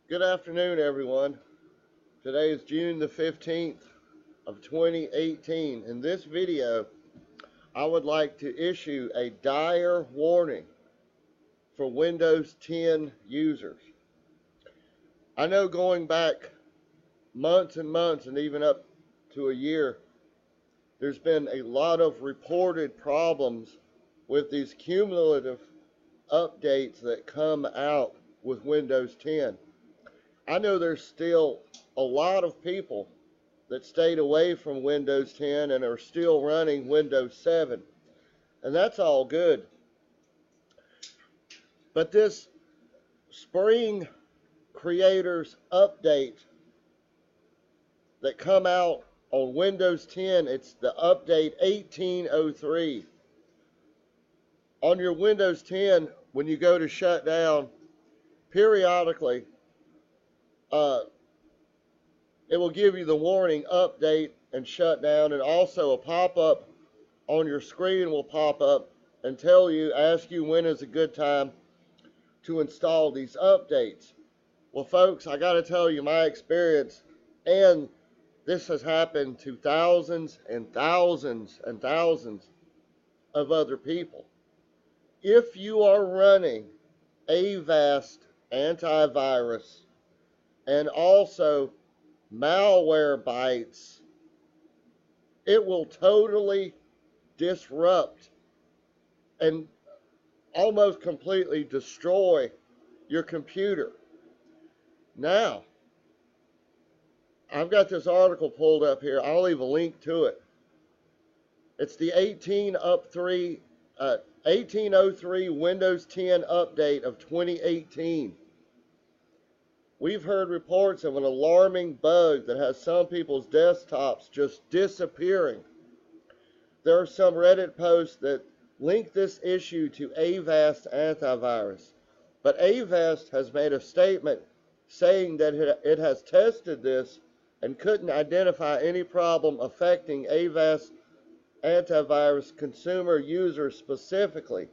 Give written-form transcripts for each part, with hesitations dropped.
Good afternoon, everyone. Today is June the 15th of 2018. In this video, I would like to issue a dire warning for Windows 10 users. I know going back months and months and even up to a year, there's been a lot of reported problems with these cumulative updates that come out with Windows 10. I know there's still a lot of people that stayed away from Windows 10 and are still running Windows 7, and that's all good. But this spring creators update that come out on Windows 10, it's the update 1803. On your Windows 10, when you go to shut down, periodically it will give you the warning update and shut down, and also a pop-up on your screen will pop up and ask you when is a good time to install these updates. Well, folks, I got to tell you my experience, and this has happened to thousands and thousands and thousands of other people. If you are running Avast antivirus and also Malwarebytes, it will totally disrupt and almost completely destroy your computer. Now, I've got this article pulled up here. I'll leave a link to it. It's the 1803 Windows 10 update of 2018. We've heard reports of an alarming bug that has some people's desktops just disappearing. There are some Reddit posts that link this issue to Avast antivirus, but Avast has made a statement saying that it has tested this and couldn't identify any problem affecting Avast antivirus consumer users specifically.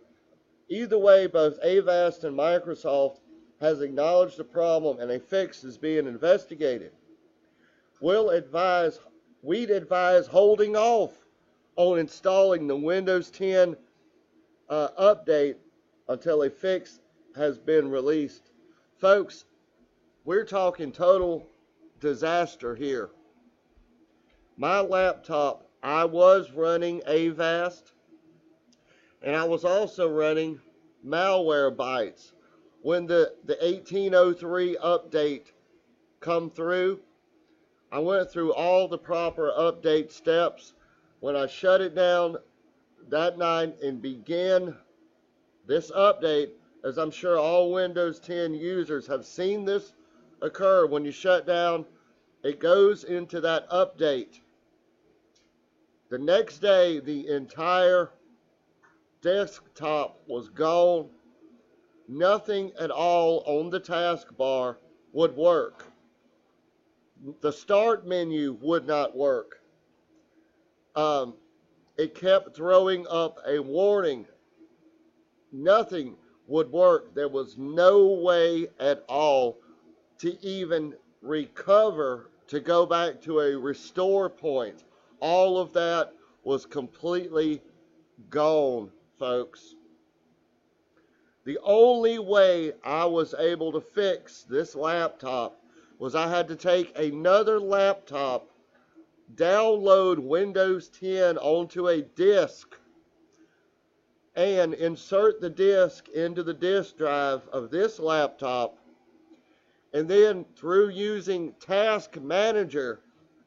Either way, both Avast and Microsoft has acknowledged the problem and a fix is being investigated. We'd advise holding off on installing the Windows 10 update until a fix has been released. Folks, we're talking total disaster here. My laptop, I was running Avast, and I was also running Malwarebytes. When the 1803 update come through, I went through all the proper update steps. When I shut it down that night and began this update, as I'm sure all Windows 10 users have seen this occur, when you shut down, it goes into that update. The next day, the entire desktop was gone. Nothing at all on the taskbar would work. The start menu would not work. It kept throwing up a warning. Nothing would work. There was no way at all to even recover, to go back to a restore point. All of that was completely gone, folks. The only way I was able to fix this laptop was I had to take another laptop, download Windows 10 onto a disk, and insert the disk into the disk drive of this laptop. And then through using Task Manager,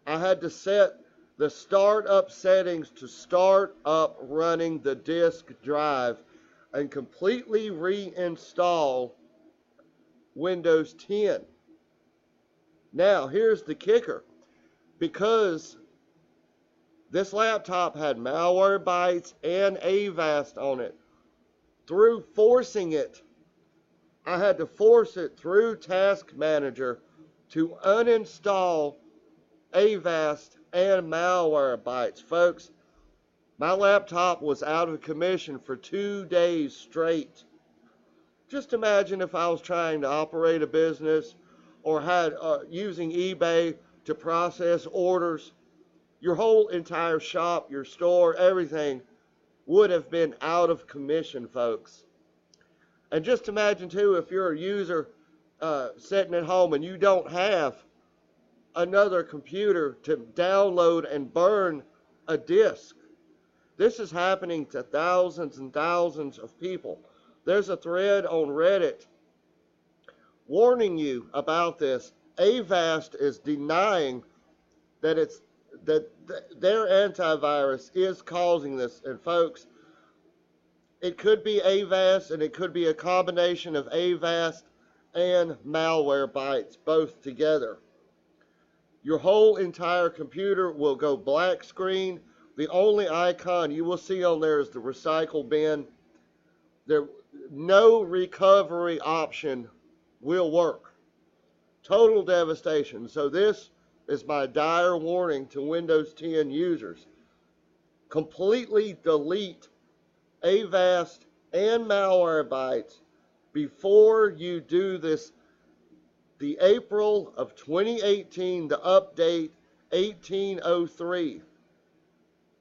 I had to set the startup settings to start up running the disk drive and completely reinstall Windows 10. Now, here's the kicker. Because this laptop had Malwarebytes and Avast on it, through forcing it, I had to force it through Task Manager to uninstall Avast and Malwarebytes. Folks, my laptop was out of commission for 2 days straight. Just imagine if I was trying to operate a business or had using eBay to process orders, your whole entire shop, your store, everything would have been out of commission, folks. And just imagine too, if you're a user sitting at home and you don't have another computer to download and burn a disk. This is happening to thousands and thousands of people. There's a thread on Reddit warning you about this. Avast is denying that their antivirus is causing this. And folks, it could be Avast, and it could be a combination of Avast and Malwarebytes both together. Your whole entire computer will go black screen. The only icon you will see on there is the recycle bin. No recovery option will work. Total devastation. So this is my dire warning to Windows 10 users. Completely delete Avast and Malwarebytes before you do this. The April of 2018, the update 1803.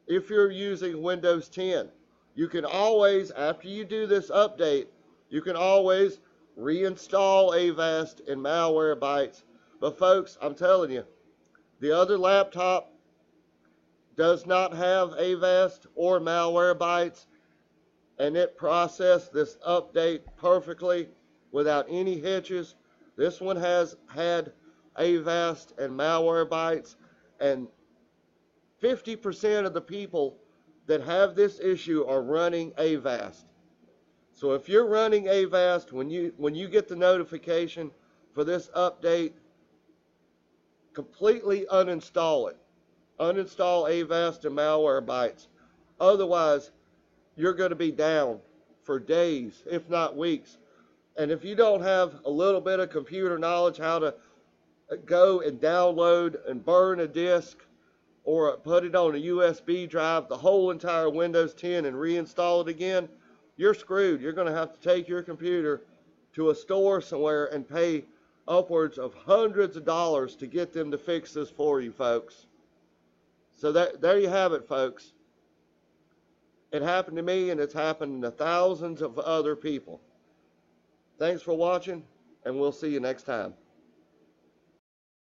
If you're using Windows 10, you can always, after you do this update, you can always reinstall Avast and Malwarebytes. But folks, I'm telling you, the other laptop does not have Avast or Malwarebytes, and it processed this update perfectly without any hitches. This one has had Avast and Malwarebytes, and 50% of the people that have this issue are running Avast. So if you're running Avast, when you get the notification for this update, completely uninstall it. Uninstall Avast and Malwarebytes. Otherwise, you're going to be down for days, if not weeks. And if you don't have a little bit of computer knowledge how to go and download and burn a disk or put it on a USB drive, the whole entire Windows 10, and reinstall it again, you're screwed. You're going to have to take your computer to a store somewhere and pay upwards of hundreds of dollars to get them to fix this for you, folks. So there you have it, folks. It happened to me, and it's happened to thousands of other people. Thanks for watching, and we'll see you next time.